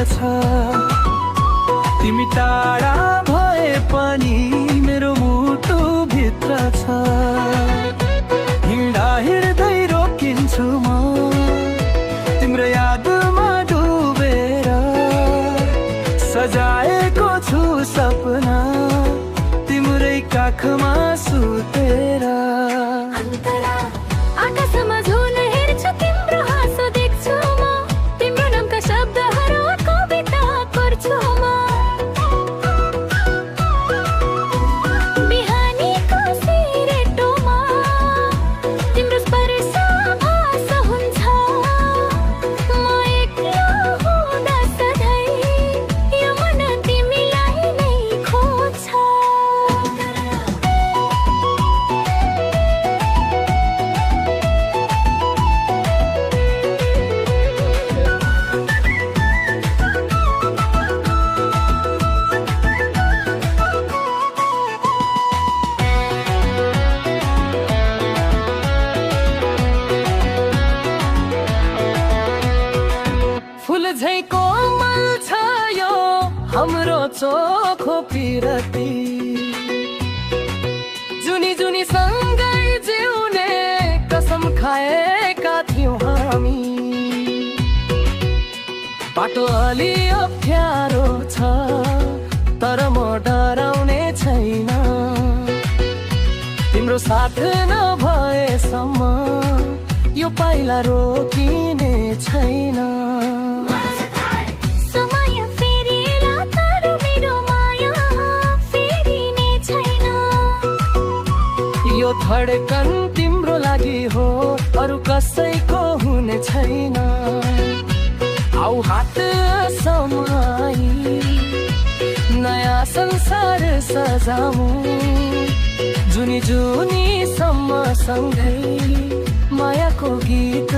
छ। तिमी टाढा भए पनि मेरो मुटु भित्र छ। हिँड्दा हिँड्दै रोकिन्छु म तिम्रो यादमा डुबेर। सजाएको छु सपना तिम्रै काखमा सुतेर। अन्तरा आकाशमा झुल हेर्छु तिम्रो हाँसो देख्छु म। तिम्रो नामका शब्दहरू कविता गर्छु म। बिहानीको सिरेटोमा तिम्रो स्पर्श भाषा हुन्छ। म एक्लो हुँदा सधैँ यो मन तिमीलाई नै खोज्छ। फुल झै कोमल छ यो हाम्रो चोखो पिरती। जुनी जुनी सँगै जिउने कसम खाएका थियौँ हामी। बाटो अलि अप्ठ्यारो छ तर म डराउने छैन। तिम्रो साथ नभएसम्म यो पाइला रोकिने छैन। समय फेरिएला तर मेरो माया फेरिने छैन। यो धडकन तिम्रो लागि हो अरू कसैको हुने छैन। आउ हात समाई नयाँ संसार सजाऊ। जुनी जुनी सम्म सँगै मायाको गीत